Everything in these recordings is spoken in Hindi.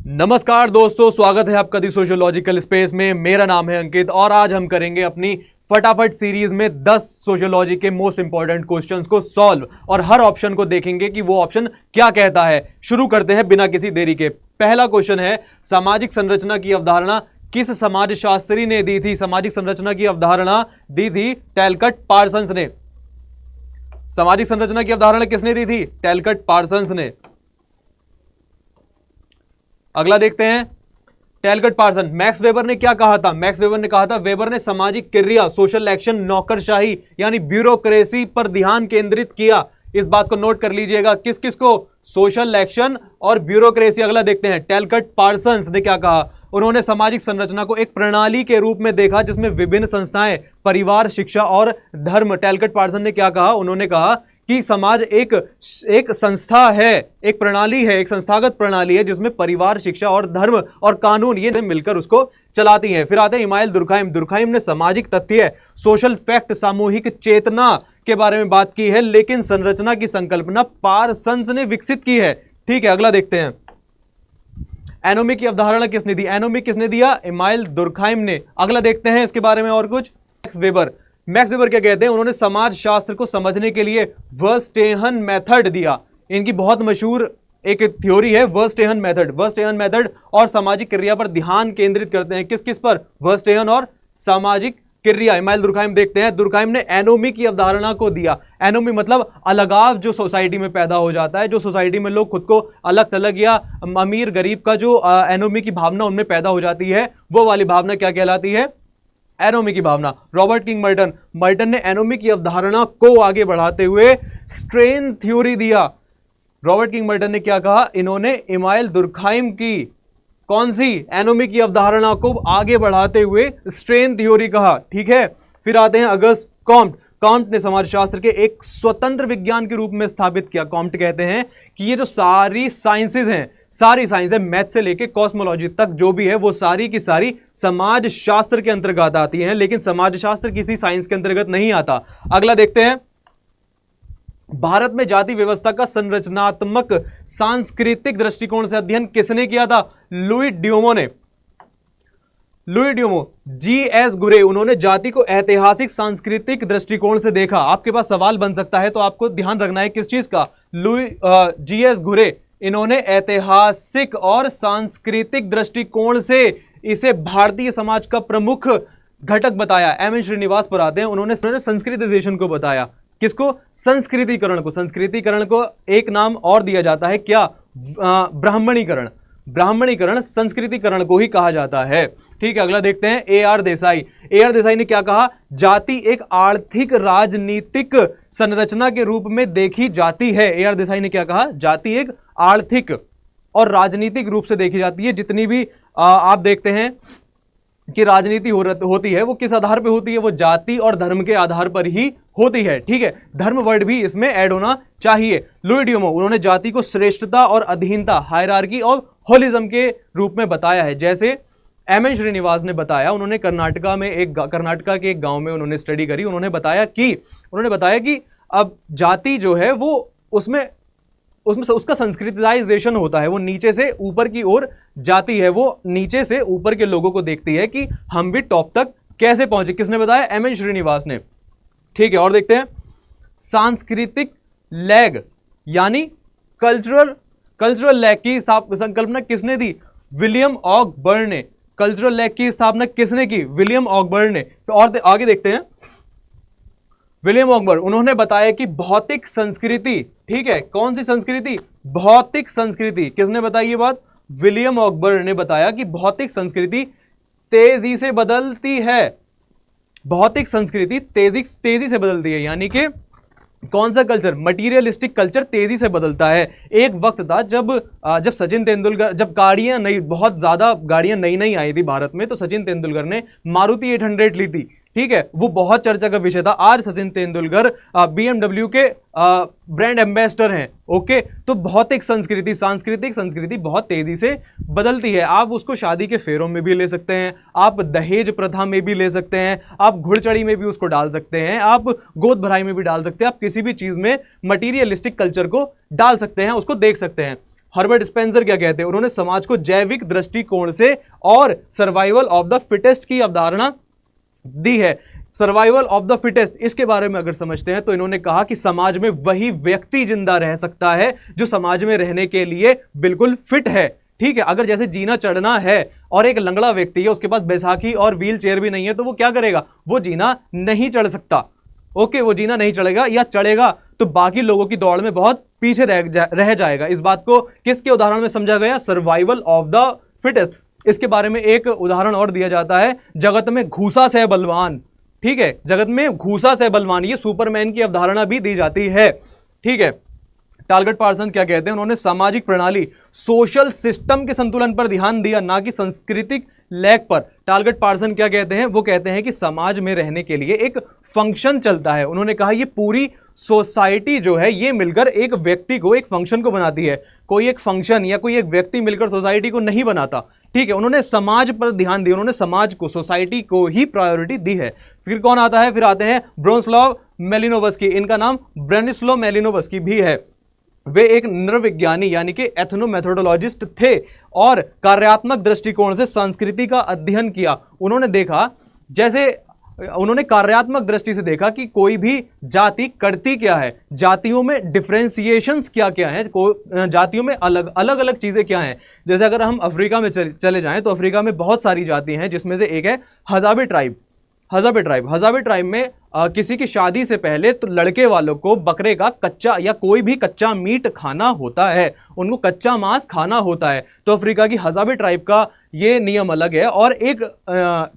नमस्कार दोस्तों, स्वागत है आपका दी सोशियोलॉजिकल स्पेस में। मेरा नाम है अंकित और आज हम करेंगे अपनी फटाफट सीरीज में 10 सोशियोलॉजी के मोस्ट इंपॉर्टेंट क्वेश्चंस को सॉल्व और हर ऑप्शन को देखेंगे कि वो ऑप्शन क्या कहता है। शुरू करते हैं बिना किसी देरी के। पहला क्वेश्चन है, सामाजिक संरचना की अवधारणा किस समाजशास्त्री ने दी थी? सामाजिक संरचना की अवधारणा दी थी टैलकट पार्सन्स ने। सामाजिक संरचना की अवधारणा किसने दी थी? टैलकट पार्सन्स ने। अगला देखते हैं, टैलकट पार्सन। मैक्स वेबर ने क्या कहा था? मैक्स वेबर ने कहा था, वेबर ने सामाजिक क्रिया, सोशल एक्शन, नौकरशाही यानी ब्यूरोक्रेसी पर ध्यान केंद्रित किया। इस बात को नोट कर लीजिएगा। किस किस को? सोशल एक्शन और ब्यूरोक्रेसी। अगला देखते हैं, टैलकट पार्सन्स ने क्या कहा? उन्होंने सामाजिक संरचना को एक प्रणाली के रूप में देखा जिसमें विभिन्न संस्थाएं, परिवार, शिक्षा और धर्म। टैलकट पार्सन ने क्या कहा? उन्होंने कहा कि समाज एक संस्था है, एक प्रणाली है, एक संस्थागत प्रणाली है जिसमें परिवार, शिक्षा और धर्म और कानून ये मिलकर उसको चलाती हैं। फिर आते हैं इमाइल दुर्खाइम। दुर्खाइम ने सामाजिक तथ्य, सोशल फैक्ट, सामूहिक चेतना के बारे में बात की है, लेकिन संरचना की संकल्पना पार्सन्स ने विकसित की है। ठीक है, अगला देखते हैं, एनोमी की अवधारणा किसने दी? एनोमी किसने दिया? इमाइल दुर्खाइम ने। अगला देखते हैं इसके बारे में और कुछ। Max weber. मैक्स वेबर क्या कहते हैं? उन्होंने समाज शास्त्र को समझने के लिए वर्स्टेहन मेथड दिया। इनकी बहुत मशहूर एक थ्योरी है वर्स्टेहन मेथड। वर्स्टेहन मेथड और सामाजिक क्रिया पर ध्यान केंद्रित करते हैं। किस किस पर? वर्स्टेहन और सामाजिक क्रिया। इमाइल दुर्खाइम देखते हैं, दुर्खाइम ने एनोमी की अवधारणा को दिया। एनोमी मतलब अलगाव जो सोसाइटी में पैदा हो जाता है, जो सोसाइटी में लोग खुद को अलग थलग या अमीर गरीब का जो एनोमी की भावना उनमें पैदा हो जाती है, वो वाली भावना क्या कहलाती है? एनोमी की भावना। Robert King Merton. मर्टन ने एनोमी की अवधारणा को आगे बढ़ाते हुए स्ट्रेन थ्योरी दिया। रॉबर्ट किंग मर्टन ने क्या कहा? इन्होंने इमाइल दुर्खाइम की कौन सी? एनोमी की अवधारणा को आगे बढ़ाते हुए स्ट्रेन थ्योरी कहा। ठीक है, फिर आते हैं अगस्त कॉम्ट। कॉम्ट ने समाजशास्त्र के एक स्वतंत्र विज्ञान के रूप में स्थापित किया। कॉम्ट कहते हैं कि ये जो सारी साइंसेज हैं, सारी साइंस है, मैथ से लेके कॉस्मोलॉजी तक जो भी है, वो सारी की सारी समाज शास्त्र के अंतर्गत आती हैं, लेकिन समाज शास्त्र किसी साइंस के अंतर्गत नहीं आता। अगला देखते हैं, भारत में जाति व्यवस्था का संरचनात्मक सांस्कृतिक दृष्टिकोण से अध्ययन किसने किया था? लुई ड्यूमो ने। Louis Dumont, G S. गुरे। उन्होंने जाति को ऐतिहासिक सांस्कृतिक दृष्टिकोण से देखा। आपके पास सवाल बन सकता है, तो आपको ध्यान रखना है किस चीज का? जी.एस. गुरे, इन्होंने ऐतिहासिक और सांस्कृतिक दृष्टिकोण से इसे भारतीय समाज का प्रमुख घटक बताया। एम.एन. श्रीनिवास पर आते हैं, उन्होंने संस्कृतिजेशन को बताया। किसको? संस्कृतिकरण को। संस्कृतिकरण को एक नाम और दिया जाता है, क्या? ब्राह्मणीकरण। ब्राह्मणीकरण संस्कृतिकरण को ही कहा जाता है। ठीक है, अगला देखते हैं, ए.आर. देसाई। ए.आर. देसाई ने क्या कहा? जाति एक आर्थिक राजनीतिक संरचना के रूप में देखी जाती है। ए.आर. देसाई ने क्या कहा? जाति एक आर्थिक और राजनीतिक रूप से देखी जाती है। जितनी भी आप देखते हैं कि राजनीति होती है, वो किस आधार पे होती है? वो जाति और धर्म के आधार पर ही होती है। ठीक है, धर्म वर्ड भी इसमें ऐड होना चाहिए। लुई ड्यूमो, उन्होंने जाति को श्रेष्ठता और अधीनता, हायरार्की और होलिज्म के रूप में बताया है। जैसे एम.एन. श्रीनिवास ने बताया, उन्होंने कर्नाटका के एक गांव में उन्होंने स्टडी करी। उन्होंने बताया कि अब जाति जो है वो उसमें उसका संस्कृतिजाइजेशन होता है। वो नीचे से ऊपर की ओर जाती है, वो नीचे से ऊपर के लोगों को देखती है कि हम भी टॉप तक कैसे पहुंचे। किसने बताया? एम.एन. श्रीनिवास ने। ठीक है, और देखते हैं, सांस्कृतिक लैग यानी कल्चरल लैग की संकल्पना किसने दी? विलियम ऑकबर्न ने। कल्चरल लैग की स्थापना किसने की? विलियम ऑकबर्न ने। और आगे देखते हैं, विलियम ऑकबर्न, उन्होंने बताया कि भौतिक संस्कृति, ठीक है, कौन सी संस्कृति? भौतिक संस्कृति। किसने बताई ये बात? विलियम ऑकबर्न ने बताया कि भौतिक संस्कृति तेजी से बदलती है। भौतिक संस्कृति तेजी से बदलती है, यानी कि कौन सा कल्चर? मटीरियलिस्टिक कल्चर तेजी से बदलता है। एक वक्त था जब सचिन तेंदुलकर, जब बहुत ज्यादा गाड़ियां नई आई थी भारत में, तो सचिन तेंदुलकर ने मारुति 800 ली थी। ठीक है, वो बहुत चर्चा का विषय था। आज सचिन तेंदुलकर BMW के ब्रांड एम्बेसडर हैं। ओके, तो भौतिक संस्कृति, सांस्कृतिक संस्कृति बहुत तेजी से बदलती है। आप उसको शादी के फेरों में भी ले सकते हैं, आप दहेज प्रथा में भी ले सकते हैं, आप घुड़चढ़ी में भी उसको डाल सकते हैं, आप गोद भराई में भी डाल सकते हैं, आप किसी भी चीज में मटीरियलिस्टिक कल्चर को डाल सकते हैं, उसको देख सकते हैं। हर्बर्ट स्पेंसर क्या कहते हैं, उन्होंने समाज को जैविक दृष्टिकोण से और सर्वाइवल ऑफ द फिटेस्ट की अवधारणा दी है। सर्वाइवल ऑफ द फिटेस्ट, इसके बारे में अगर समझते हैं तो इन्होंने कहा कि समाज में वही व्यक्ति जिंदा रह सकता है जो समाज में रहने के लिए बिल्कुल फिट है। ठीक है, अगर जैसे जीना चढ़ना है और एक लंगड़ा व्यक्ति है, उसके पास बैसाखी और व्हील चेयर भी नहीं है, तो वो क्या करेगा, वो जीना नहीं चढ़ सकता। ओके, वो जीना नहीं चढ़ेगा, या चढ़ेगा तो बाकी लोगों की दौड़ में बहुत पीछे रह जाएगा। इस बात को किसके उदाहरण में समझा गया, सर्वाइवल ऑफ द फिटेस्ट। इसके बारे में एक उदाहरण और दिया जाता है, जगत में घूसा से बलवान। ठीक है, जगत में घूसा से बलवान, ये सुपरमैन की अवधारणा भी दी जाती है। ठीक है, टालगट पार्सन क्या कहते हैं, उन्होंने सामाजिक प्रणाली सोशल सिस्टम के संतुलन पर ध्यान दिया, ना कि सांस्कृतिक लैग पर। टालगट पार्सन क्या कहते हैं, वो कहते हैं कि समाज में रहने के लिए एक फंक्शन चलता है। उन्होंने कहा ये पूरी सोसाइटी जो है ये मिलकर एक व्यक्ति को, एक फंक्शन को बनाती है। कोई एक फंक्शन या कोई एक व्यक्ति मिलकर सोसाइटी को नहीं बनाता। ठीक है, उन्होंने समाज पर ध्यान दिया, उन्होंने समाज को, सोसाइटी को ही प्रायोरिटी दी है। फिर कौन आता है, फिर आते हैं ब्रोनिस्लाव मैलिनोवस्की। इनका नाम ब्रोनिस्लाव मैलिनोवस्की भी है। वे एक नृविज्ञानी यानी कि एथनोमेथोडोलॉजिस्ट थे और कार्यात्मक दृष्टिकोण से संस्कृति का अध्ययन किया। उन्होंने देखा, जैसे उन्होंने कार्यात्मक दृष्टि से देखा कि कोई भी जाति करती क्या है, जातियों में डिफरेंशिएशंस क्या क्या है, जातियों में अलग अलग चीजें क्या हैं। जैसे अगर हम अफ्रीका में चले जाएं तो अफ्रीका में बहुत सारी जाति हैं, जिसमें से एक है हजाबे ट्राइब। हजाबे ट्राइब में किसी की शादी से पहले तो लड़के वालों को बकरे का कच्चा या कोई भी कच्चा मीट खाना होता है, उनको कच्चा मांस खाना होता है। तो अफ्रीका की हजाबे ट्राइब का ये नियम अलग है। और एक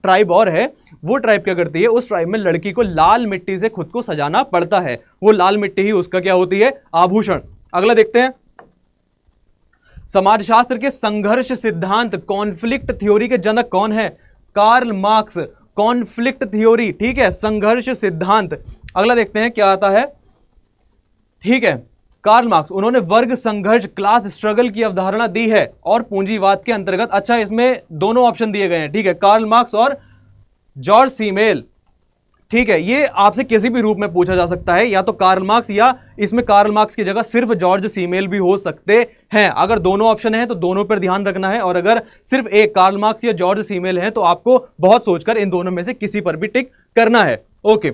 ट्राइब और है, वो ट्राइब क्या करती है, उस ट्राइब में लड़की को लाल मिट्टी से खुद को सजाना पड़ता है। वो लाल मिट्टी ही उसका क्या होती है, आभूषण। अगला देखते हैं, समाजशास्त्र के संघर्ष सिद्धांत, कॉन्फ्लिक्ट थ्योरी के जनक कौन है, कार्ल मार्क्स। कॉन्फ्लिक्ट थ्योरी, ठीक है, संघर्ष सिद्धांत। अगला देखते हैं क्या आता है, ठीक है, कार्ल मार्क्स, उन्होंने वर्ग संघर्ष, क्लास स्ट्रगल की अवधारणा दी है और पूंजीवाद के अंतर्गत। अच्छा, इसमें दोनों ऑप्शन दिए गए हैं, ठीक है, कार्ल मार्क्स और जॉर्ज सीमेल। ठीक है, ये आपसे किसी भी रूप में पूछा जा सकता है, या तो कार्ल मार्क्स या इसमें कार्ल मार्क्स की जगह सिर्फ जॉर्ज सीमेल भी हो सकते हैं। अगर दोनों ऑप्शन है तो दोनों पर ध्यान रखना है, और अगर सिर्फ एक कार्ल मार्क्स या जॉर्ज सीमेल है तो आपको बहुत सोचकर इन दोनों में से किसी पर भी टिक करना है। ओके,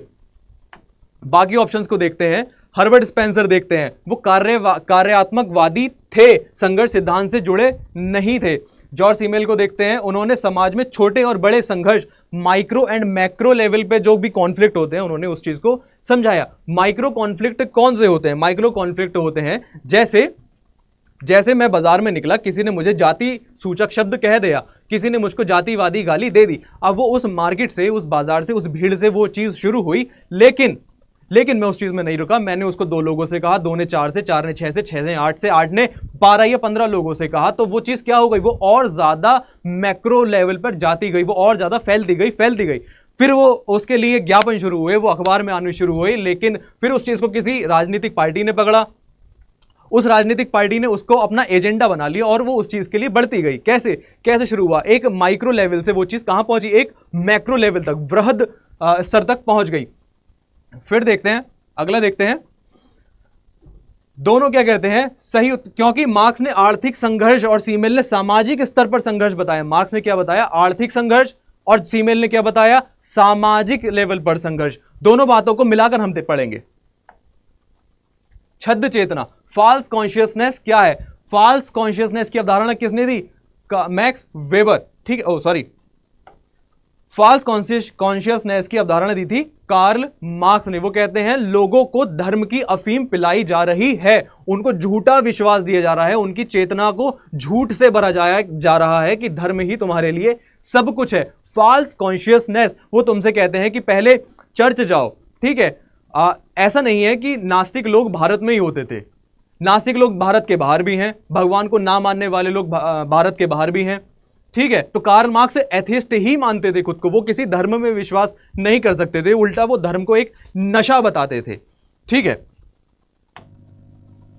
बाकी ऑप्शंस को देखते हैं। हर्बर्ट स्पेंसर देखते हैं, वो कार्यात्मकवादी थे, संघर्ष सिद्धांत से जुड़े नहीं थे। जॉर्ज सीमेल को देखते हैं, उन्होंने समाज में छोटे और बड़े संघर्ष, माइक्रो एंड मैक्रो लेवल पे जो भी कॉन्फ्लिक्ट होते हैं, उन्होंने उस चीज को समझाया। माइक्रो कॉन्फ्लिक्ट कौन से होते हैं, माइक्रो कॉन्फ्लिक्ट होते हैं जैसे मैं बाजार में निकला, किसी ने मुझे जाति सूचक शब्द कह दिया, किसी ने मुझको जातिवादी गाली दे दी। अब वो उस मार्केट से, उस बाजार से, उस भीड़ से वो चीज शुरू हुई, लेकिन मैं उस चीज में नहीं रुका। मैंने उसको 2 लोगों से कहा, 2 ने 4 से, 4 ने 6 से, 6 ने 8 से, 8 ने 12 या 15 लोगों से कहा, तो वो चीज क्या हो गई, वो और ज्यादा मैक्रो लेवल पर जाती गई, वो और ज्यादा फैलती गई। फिर वो उसके लिए ज्ञापन शुरू हुए, वो अखबार में आने शुरू हुए, लेकिन फिर उस चीज को किसी राजनीतिक पार्टी ने पकड़ा, उस राजनीतिक पार्टी ने उसको अपना एजेंडा बना लिया और वो उस चीज के लिए बढ़ती गई। कैसे शुरू हुआ, एक माइक्रो लेवल से वो चीज कहां पहुंची, एक मैक्रो लेवल तक, वृहद स्तर तक पहुंच गई। फिर देखते हैं, अगला देखते हैं, दोनों क्या कहते हैं, सही, क्योंकि मार्क्स ने आर्थिक संघर्ष और सीमेल ने सामाजिक स्तर पर संघर्ष बताया। मार्क्स ने क्या बताया, आर्थिक संघर्ष, और सीमेल ने क्या बताया, सामाजिक लेवल पर संघर्ष। दोनों बातों को मिलाकर हम पढ़ेंगे। छद्म चेतना, फॉल्स कॉन्शियसनेस क्या है, फॉल्स कॉन्शियसनेस की अवधारणा किसने दी, मैक्स वेबर। ठीक है, फॉल्स कॉन्शियसनेस की अवधारणा दी थी कार्ल मार्क्स ने। वो कहते हैं लोगों को धर्म की अफीम पिलाई जा रही है, उनको झूठा विश्वास दिया जा रहा है, उनकी चेतना को झूठ से भरा जा रहा है कि धर्म ही तुम्हारे लिए सब कुछ है। फॉल्स कॉन्शियसनेस, वो तुमसे कहते हैं कि पहले चर्च जाओ। ठीक है, ऐसा नहीं है कि नास्तिक लोग भारत में ही होते थे, नास्तिक लोग भारत के बाहर भी हैं, भगवान को ना मानने वाले लोग भारत के बाहर भी हैं। ठीक है, तो कार्ल मार्क्स एथिस्ट ही मानते थे खुद को, वो किसी धर्म में विश्वास नहीं कर सकते थे, उल्टा वो धर्म को एक नशा बताते थे। ठीक है,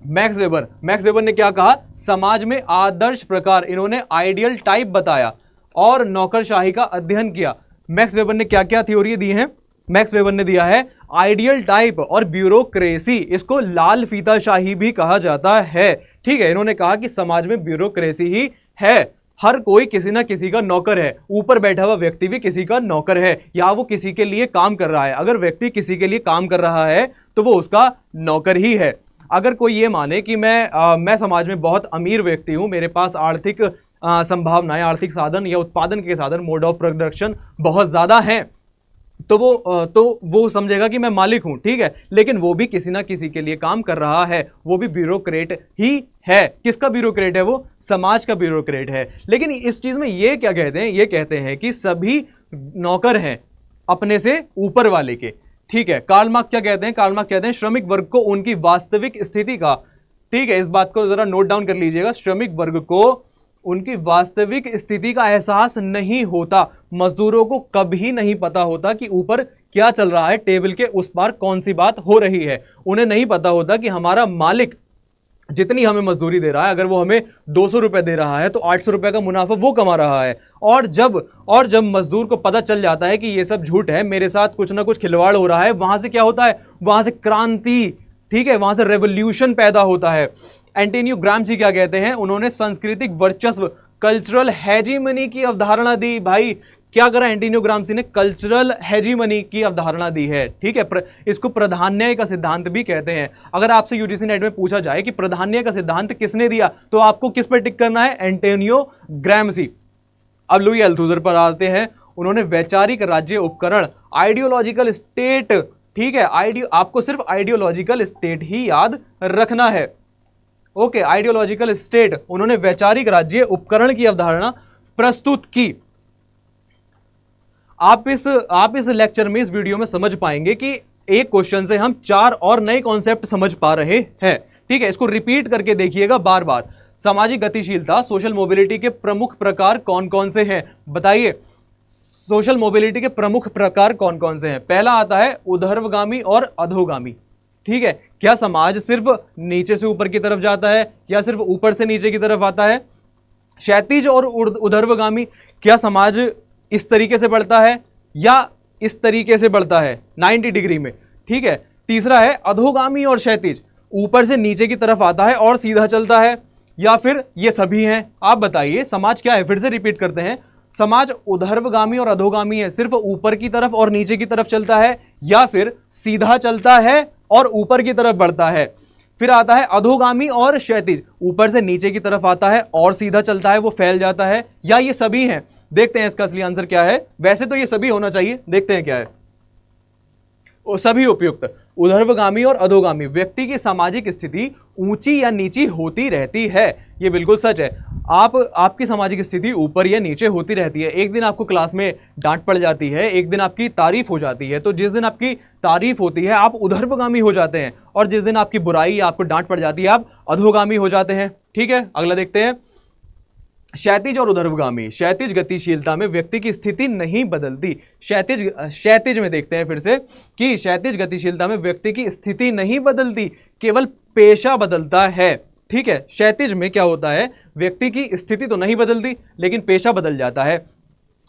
मैक्स वेबर ने क्या कहा, समाज में आदर्श प्रकार, इन्होंने आइडियल टाइप बताया और नौकरशाही का अध्ययन किया। मैक्स वेबर ने क्या क्या थ्योरी दी हैं, मैक्स वेबर ने दिया है आइडियल टाइप और ब्यूरोक्रेसी, इसको लाल फीताशाही भी कहा जाता है। ठीक है, इन्होंने कहा कि समाज में ब्यूरोक्रेसी ही है, हर कोई किसी ना किसी का नौकर है, ऊपर बैठा हुआ व्यक्ति भी किसी का नौकर है या वो किसी के लिए काम कर रहा है। अगर व्यक्ति किसी के लिए काम कर रहा है तो वो उसका नौकर ही है। अगर कोई ये माने कि मैं समाज में बहुत अमीर व्यक्ति हूं, मेरे पास आर्थिक संभावनाएं, आर्थिक साधन या उत्पादन के साधन, मोड ऑफ प्रोडक्शन बहुत ज्यादा हैं, तो वो समझेगा कि मैं मालिक हूं, ठीक है, लेकिन वो भी किसी ना किसी के लिए काम कर रहा है, वो भी ब्यूरोक्रेट ही है। किसका ब्यूरोक्रेट है? वो समाज का ब्यूरोक्रेट है। लेकिन इस चीज में ये क्या कहते हैं? ये कहते हैं कि सभी नौकर हैं अपने से ऊपर वाले के, ठीक है। कार्ल मार्क्स क्या कहते हैं? कार्ल मार्क्स कहते हैं श्रमिक वर्ग को उनकी वास्तविक स्थिति का, ठीक है, इस बात को जरा नोट डाउन कर लीजिएगा, श्रमिक वर्ग को उनकी वास्तविक स्थिति का एहसास नहीं होता। मजदूरों को कभी नहीं पता होता कि ऊपर क्या चल रहा है, टेबल के उस पार कौन सी बात हो रही है। उन्हें नहीं पता होता कि हमारा मालिक जितनी हमें मजदूरी दे रहा है, अगर वो हमें 200 रुपए दे रहा है तो 800 रुपए का मुनाफा वो कमा रहा है। और जब मजदूर को पता चल जाता है कि ये सब झूठ है, मेरे साथ कुछ ना कुछ खिलवाड़ हो रहा है, वहां से क्या होता है? वहां से क्रांति, ठीक है, वहां से रेवोल्यूशन पैदा होता है। एंटोनियो ग्राम्सी क्या कहते हैं? उन्होंने सांस्कृतिक वर्चस्व, कल्चरल हेजीमनी की अवधारणा दी। भाई क्या करा एंटोनियो ग्राम्सी ने? कल्चरल हेजीमनी की अवधारणा दी है, ठीक है। इसको प्राधान्य का सिद्धांत भी कहते हैं। अगर आपसे यूजीसी नेट में पूछा जाए कि प्राधान्य का सिद्धांत किसने दिया, तो आपको किस पर टिक करना है? Antonio Gramsci. अब लुई अल्थुजर पर आते हैं। उन्होंने वैचारिक राज्य उपकरण, आइडियोलॉजिकल स्टेट, ठीक है, आपको सिर्फ आइडियोलॉजिकल स्टेट ही याद रखना है, ओके, आइडियोलॉजिकल स्टेट। उन्होंने वैचारिक राज्य उपकरण की अवधारणा प्रस्तुत की। आप इस लेक्चर में, इस वीडियो में समझ पाएंगे कि एक क्वेश्चन से हम 4 और नए कॉन्सेप्ट समझ पा रहे हैं, ठीक है। इसको रिपीट करके देखिएगा बार बार। सामाजिक गतिशीलता, सोशल मोबिलिटी के प्रमुख प्रकार कौन कौन से हैं? बताइए, सोशल मोबिलिटी के प्रमुख प्रकार कौन कौन से हैं? पहला आता है ऊर्ध्वगामी और अधोगामी, ठीक है। क्या समाज सिर्फ नीचे से ऊपर की तरफ जाता है या सिर्फ ऊपर से नीचे की तरफ आता है? क्षैतिज और ऊर्ध्वगामी, क्या समाज इस तरीके से बढ़ता है या इस तरीके से बढ़ता है 90 डिग्री में, ठीक है। तीसरा है अधोगामी और क्षैतिज, ऊपर से नीचे की तरफ आता है और सीधा चलता है, या फिर ये सभी हैं? आप बताइए समाज क्या है? फिर से रिपीट करते हैं, समाज ऊर्ध्वगामी और अधोगामी है, सिर्फ ऊपर की तरफ और नीचे की तरफ चलता है, या फिर सीधा चलता है और ऊपर की तरफ बढ़ता है? फिर आता है अधोगामी और क्षैतिज, ऊपर से नीचे की तरफ आता है और सीधा चलता है, वो फैल जाता है, या ये सभी हैं? देखते हैं इसका असली आंसर क्या है। वैसे तो ये सभी होना चाहिए, देखते हैं क्या है। सभी उपयुक्त, ऊर्ध्वगामी और अधोगामी। व्यक्ति की सामाजिक स्थिति ऊंची या नीची होती रहती है, ये बिल्कुल सच है। आपकी सामाजिक स्थिति ऊपर या नीचे होती रहती है। एक दिन आपको क्लास में डांट पड़ जाती है, एक दिन आपकी तारीफ हो जाती है, तो जिस दिन आपकी तारीफ होती है आप ऊर्ध्वगामी हो जाते हैं, और जिस दिन आपकी बुराई या आपको डांट पड़ जाती है आप अधोगामी हो जाते हैं, ठीक है। अगला देखते हैं, क्षैतिज और ऊर्ध्वगामी। क्षैतिज गतिशीलता में व्यक्ति की स्थिति नहीं बदलती। क्षैतिज में देखते हैं फिर से कि क्षैतिज गतिशीलता में व्यक्ति की स्थिति नहीं बदलती, केवल पेशा बदलता है, ठीक है। क्षैतिज में क्या होता है? व्यक्ति की स्थिति तो नहीं बदलती लेकिन पेशा बदल जाता है।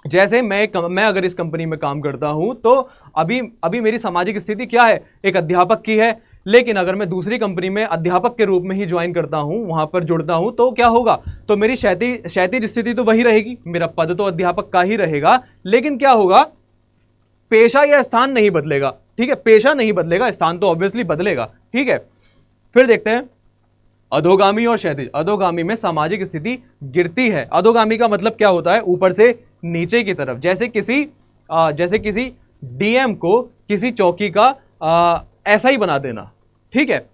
जैसे मैं अगर इस कंपनी में काम करता हूं तो अभी मेरी सामाजिक स्थिति क्या है? एक अध्यापक की है, लेकिन अगर मैं दूसरी कंपनी में अध्यापक के रूप में ही ज्वाइन करता हूं, वहां पर जुड़ता हूं, तो क्या होगा? तो मेरी क्षैतिज स्थिति तो वही रहेगी, मेरा पद तो अध्यापक का ही रहेगा, लेकिन क्या होगा? पेशा या स्थान नहीं बदलेगा, ठीक है। पेशा नहीं बदलेगा, स्थान तो ऑब्वियसली बदलेगा, ठीक है। फिर देखते हैं अधोगामी और क्षैतिज। अधोगामी में सामाजिक स्थिति गिरती है। अधोगामी का मतलब क्या होता है? ऊपर से नीचे की तरफ। जैसे किसी डीएम को किसी चौकी का ऐसा ही बना देना, ठीक है।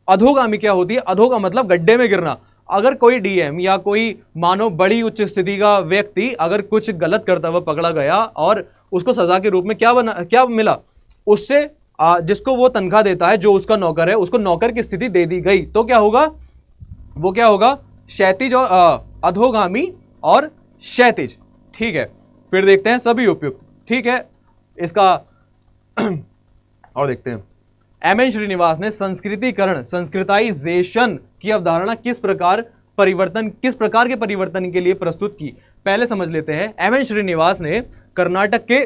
अधोगामी क्या होती है? अधो का मतलब गड्ढे में गिरना। अगर कोई डीएम या कोई मानो बड़ी उच्च स्थिति का व्यक्ति अगर कुछ गलत करता हुआ पकड़ा गया और उसको सजा के रूप में क्या मिला? उससे जिसको वो तनख्वाह देता है, जो उसका नौकर है, उसको नौकर की स्थिति दे दी गई, तो क्या होगा? वो क्या होगा? क्षैतिज और अधोगामी और क्षैतिज, ठीक है। फिर देखते हैं सभी उपयुक्त, ठीक है। इसका और देखते हैं, एम.एन. श्रीनिवास ने संस्कृतिकरण, संस्कृताइजेशन की अवधारणा किस प्रकार के परिवर्तन के लिए प्रस्तुत की? पहले समझ लेते हैं। एम.एन. श्रीनिवास ने कर्नाटक के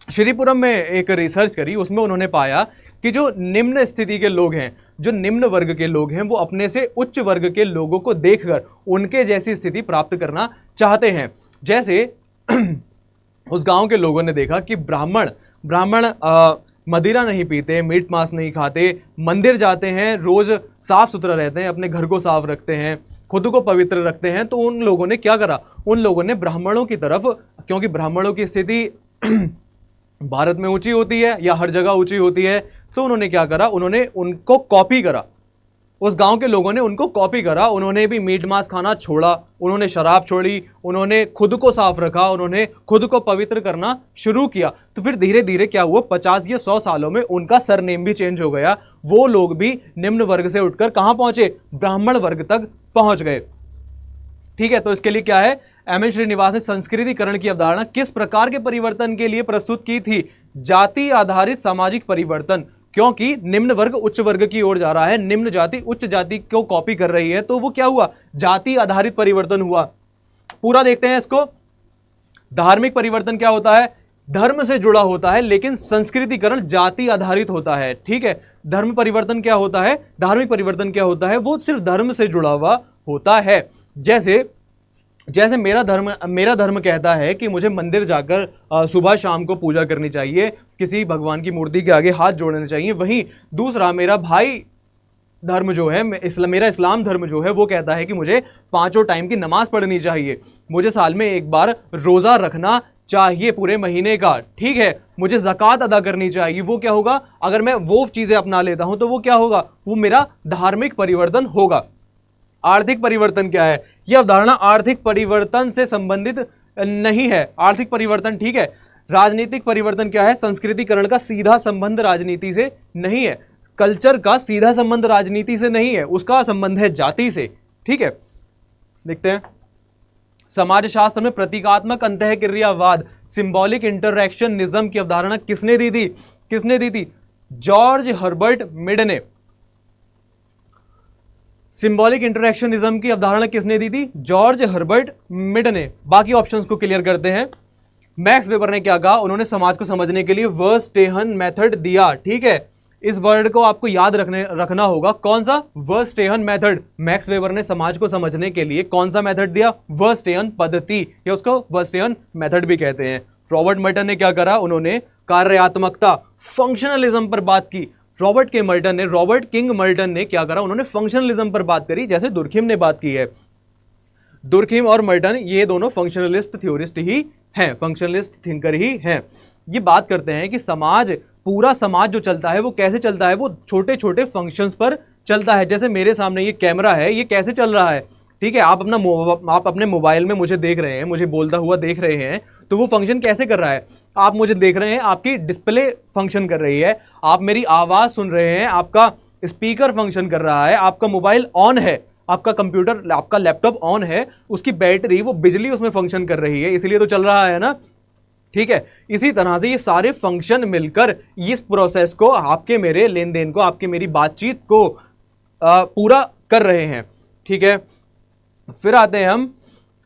श्रीपुरम में एक रिसर्च करी, उसमें उन्होंने पाया कि जो निम्न स्थिति के लोग हैं, जो निम्न वर्ग के लोग हैं, वो अपने से उच्च वर्ग के लोगों को देखकर उनके जैसी स्थिति प्राप्त करना चाहते हैं। जैसे उस गांव के लोगों ने देखा कि ब्राह्मण मदिरा नहीं पीते, मीट मांस नहीं खाते, मंदिर जाते हैं, रोज साफ सुथरा रहते हैं, अपने घर को साफ रखते हैं, खुद को पवित्र रखते हैं। तो उन लोगों ने क्या करा, उन लोगों ने ब्राह्मणों की तरफ, क्योंकि ब्राह्मणों की स्थिति भारत में ऊंची होती है या हर जगह ऊंची होती है, तो उन्होंने क्या करा, उन्होंने उनको कॉपी करा। उस गांव के लोगों ने उनको कॉपी करा, उन्होंने भी मीट मांस खाना छोड़ा, उन्होंने शराब छोड़ी, उन्होंने खुद को साफ रखा, उन्होंने खुद को पवित्र करना शुरू किया। तो फिर धीरे धीरे क्या हुआ, 50 या 100 सालों में उनका सरनेम भी चेंज हो गया। वो लोग भी निम्न वर्ग से उठकर कहां पहुंचे, ब्राह्मण वर्ग तक पहुंच गए। ठीक है, तो इसके लिए क्या है, एम.एन. श्रीनिवास ने संस्कृतिकरण की अवधारणा किस प्रकार के परिवर्तन के लिए प्रस्तुत की थी? जाति आधारित सामाजिक परिवर्तन, क्योंकि निम्न वर्ग उच्च वर्ग की ओर जा रहा है, निम्न जाति उच्च जाति को कॉपी कर रही है, तो वो क्या हुआ, जाति आधारित परिवर्तन हुआ। पूरा देखते हैं इसको। धार्मिक परिवर्तन क्या होता है, धर्म से जुड़ा होता है, लेकिन संस्कृतिकरण जाति आधारित होता है। ठीक है, धर्म परिवर्तन क्या होता है, धार्मिक परिवर्तन क्या होता है, वो सिर्फ धर्म से जुड़ा हुआ होता है। जैसे मेरा धर्म कहता है कि मुझे मंदिर जाकर सुबह शाम को पूजा करनी चाहिए, किसी भगवान की मूर्ति के आगे हाथ जोड़ने चाहिए, वहीं दूसरा मेरा भाई धर्म जो है, मेरा इस्लाम धर्म जो है, वो कहता है कि मुझे 5 टाइम की नमाज पढ़नी चाहिए, मुझे साल में एक बार रोज़ा रखना चाहिए पूरे महीने का। ठीक है, मुझे ज़कात अदा करनी चाहिए। वो क्या होगा, अगर मैं वो चीज़ें अपना लेता हूं तो वो क्या होगा, वो मेरा धार्मिक परिवर्तन होगा। आर्थिक परिवर्तन क्या है, यह अवधारणा आर्थिक परिवर्तन से संबंधित नहीं है। आर्थिक परिवर्तन ठीक है। राजनीतिक परिवर्तन क्या है, संस्कृतिकरण का सीधा संबंध राजनीति से नहीं है, कल्चर का सीधा संबंध राजनीति से नहीं है, उसका संबंध है जाति से। ठीक है, देखते हैं। समाजशास्त्र में प्रतीकात्मक अंतःक्रियावाद, सिंबॉलिक इंटरैक्शनिज्म की अवधारणा किसने दी थी? जॉर्ज हर्बर्ट मिड ने। सिंबॉलिक इंटरैक्शनिज्म की अवधारणा किसने दी थी? जॉर्ज हर्बर्ट मिड ने। बाकी ऑप्शंस को क्लियर करते हैं। मैक्स वेबर ने क्या कहा, उन्होंने समाज को समझने के लिए वर्स्टेहन मेथड दिया। ठीक है, इस वर्ड को आपको याद रखना होगा। कौन सा? Verstehen method. मैक्स वेबर ने समाज को समझने के लिए कौन सा मेथड दिया? वर्स्टेहन पद्धति, या उसको वर्स्टेहन मेथड भी कहते हैं। रॉबर्ट मल्टन ने क्या करा, उन्होंने कार्यात्मकता, फंक्शनलिज्म पर बात की। रॉबर्ट किंग मल्टन ने क्या करा, उन्होंने फंक्शनलिज्म पर बात करी, जैसे दुर्खिम ने बात की है। दुर्खिम और मल्टन ये दोनों फंक्शनलिस्ट थ्योरिस्ट ही हैं, फंक्शनलिस्ट थिंकर ही हैं। ये बात करते हैं कि पूरा समाज जो चलता है वो कैसे चलता है, वो छोटे छोटे फंक्शंस पर चलता है। जैसे मेरे सामने ये कैमरा है, ये कैसे चल रहा है? ठीक है, आप अपने मोबाइल में मुझे देख रहे हैं, मुझे बोलता हुआ देख रहे हैं, तो वो फंक्शन कैसे कर रहा है? आप मुझे देख रहे हैं, आपकी डिस्प्ले फंक्शन कर रही है, आप मेरी आवाज़ सुन रहे हैं, आपका स्पीकर फंक्शन कर रहा है, आपका मोबाइल ऑन है, आपका कंप्यूटर, आपका लैपटॉप ऑन है, उसकी बैटरी, वो बिजली उसमें फंक्शन कर रही है, इसलिए तो चल रहा है ना। ठीक है, इसी तरह से ये सारे फंक्शन मिलकर इस प्रोसेस को, आपके मेरे लेन देन को, आपके मेरी बातचीत को पूरा कर रहे हैं। ठीक है, फिर आते हैं हम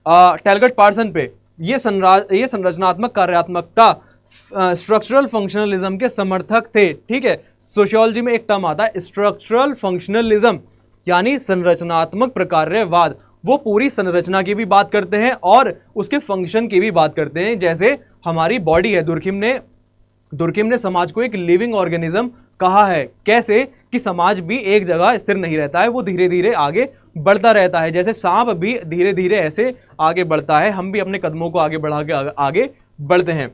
टैलगट पार्सन पे। ये संरचनात्मक कार्यात्मकता, स्ट्रक्चरल फंक्शनलिज्म के समर्थक थे। ठीक है, सोशियोलॉजी में एक टर्म आता है स्ट्रक्चरल फंक्शनलिज्म, यानी संरचनात्मक प्रकार्यवाद। वो पूरी संरचना की भी बात करते हैं और उसके फंक्शन की भी बात करते हैं। जैसे हमारी बॉडी है, दुर्खिम ने समाज को एक लिविंग ऑर्गेनिज्म कहा है। कैसे? कि समाज भी एक जगह स्थिर नहीं रहता है, वो धीरे धीरे आगे बढ़ता रहता है। जैसे सांप भी धीरे धीरे ऐसे आगे बढ़ता है, हम भी अपने कदमों को आगे बढ़ा के आगे बढ़ते हैं।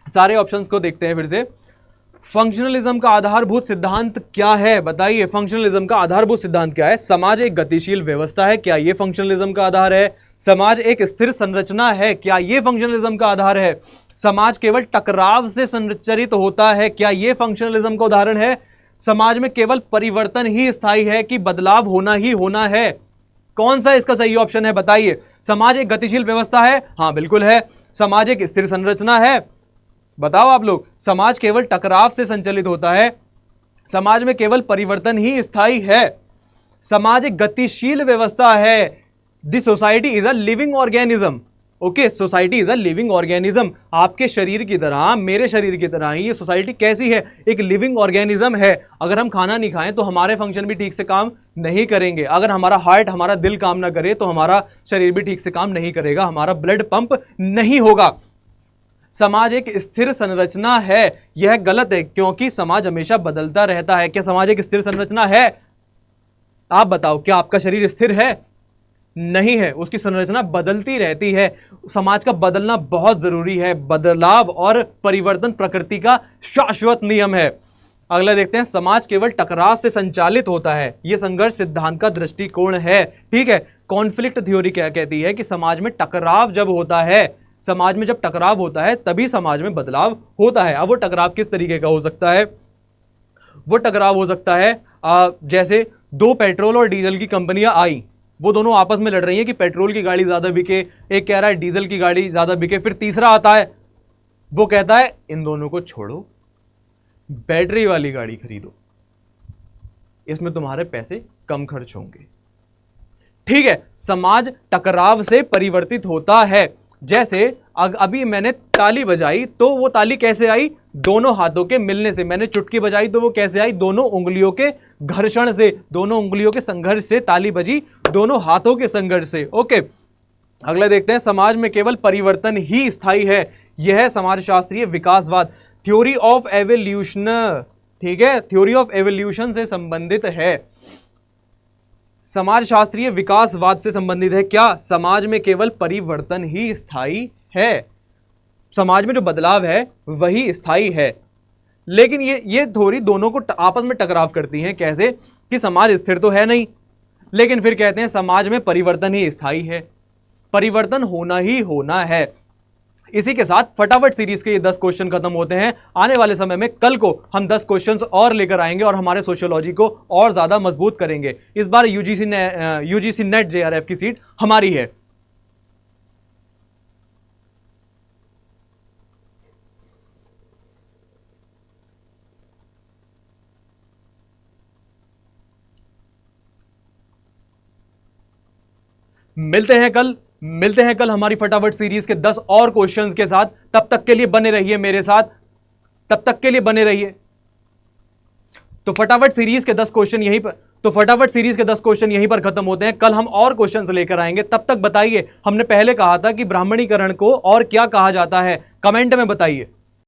सारे ऑप्शंस को देखते हैं फिर से। फंक्शनलिज्म का आधारभूत सिद्धांत क्या है? बताइए, फंक्शनलिज्म का आधारभूत सिद्धांत क्या है? समाज एक गतिशील व्यवस्था है, क्या यह फंक्शनलिज्म का आधार है? समाज एक स्थिर संरचना है, क्या यह फंक्शनलिज्म का आधार है? समाज केवल टकराव से संरचित होता है, क्या यह फंक्शनलिज्म का उदाहरण है? समाज में केवल परिवर्तन ही स्थायी है कि बदलाव होना ही होना है? कौन सा इसका सही ऑप्शन है? बताइए। समाज एक गतिशील व्यवस्था है, हाँ बिल्कुल है। समाज एक स्थिर संरचना है, बताओ आप लोग। समाज केवल टकराव से संचालित होता है, समाज में केवल परिवर्तन ही स्थायी है। समाज एक गतिशील व्यवस्था है, the society is a living organism. Okay, society is a living organism. आपके शरीर की तरह, मेरे शरीर की तरह ही ये सोसाइटी कैसी है? एक लिविंग ऑर्गेनिज्म है। अगर हम खाना नहीं खाएं तो हमारे फंक्शन भी ठीक से काम नहीं करेंगे। अगर हमारा हार्ट, हमारा दिल काम ना करे तो हमारा शरीर भी ठीक से काम नहीं करेगा, हमारा ब्लड पंप नहीं होगा। समाज एक स्थिर संरचना है, यह गलत है क्योंकि समाज हमेशा बदलता रहता है। क्या समाज एक स्थिर संरचना है? आप बताओ, क्या आपका शरीर स्थिर है? नहीं है, उसकी संरचना बदलती रहती है। समाज का बदलना बहुत जरूरी है। बदलाव और परिवर्तन प्रकृति का शाश्वत नियम है। अगला देखते हैं, समाज केवल टकराव से संचालित होता है। यह संघर्ष सिद्धांत का दृष्टिकोण है। ठीक है, कॉन्फ्लिक्ट थ्योरी क्या कहती है कि समाज में टकराव जब होता है, समाज में जब टकराव होता है तभी समाज में बदलाव होता है। अब वो टकराव किस तरीके का हो सकता है? वो टकराव हो सकता है जैसे दो पेट्रोल और डीजल की कंपनियां आई, वो दोनों आपस में लड़ रही हैं कि पेट्रोल की गाड़ी ज्यादा बिके, एक कह रहा है डीजल की गाड़ी ज्यादा बिके, फिर तीसरा आता है, वो कहता है इन दोनों को छोड़ो, बैटरी वाली गाड़ी खरीदो, इसमें तुम्हारे पैसे कम खर्च होंगे। ठीक है, समाज टकराव से परिवर्तित होता है। जैसे अभी मैंने ताली बजाई तो वो ताली कैसे आई? दोनों हाथों के मिलने से। मैंने चुटकी बजाई तो वो कैसे आई? दोनों उंगलियों के घर्षण से, दोनों उंगलियों के संघर्ष से ताली बजी, दोनों हाथों के संघर्ष से। ओके, अगला देखते हैं, समाज में केवल परिवर्तन ही स्थायी है। यह है समाजशास्त्रीय विकासवाद, थ्योरी ऑफ एवोल्यूशन। ठीक है, थ्योरी ऑफ एवोल्यूशन से संबंधित है, समाजशास्त्रीय विकासवाद से संबंधित है। क्या? समाज में केवल परिवर्तन ही स्थायी है, समाज में जो बदलाव है वही स्थायी है। लेकिन ये थ्योरी दोनों को आपस में टकराव करती हैं। कैसे? कि समाज स्थिर तो है नहीं, लेकिन फिर कहते हैं समाज में परिवर्तन ही स्थायी है, परिवर्तन होना ही होना है। इसी के साथ फटाफट सीरीज के ये 10 क्वेश्चन खत्म होते हैं। आने वाले समय में कल को हम 10 क्वेश्चंस और लेकर आएंगे और हमारे सोशियोलॉजी को और ज्यादा मजबूत करेंगे। इस बार यूजीसी नेट जेआरएफ की सीट हमारी है। मिलते हैं कल हमारी फटाफट सीरीज के 10 और क्वेश्चंस के साथ। तब तक के लिए बने रहिए मेरे साथ, तब तक के लिए बने रहिए। तो फटाफट सीरीज के 10 क्वेश्चन यहीं पर खत्म होते हैं। कल हम और क्वेश्चंस लेकर आएंगे। तब तक बताइए, हमने पहले कहा था कि ब्राह्मणीकरण को और क्या कहा जाता है, कमेंट में बताइए।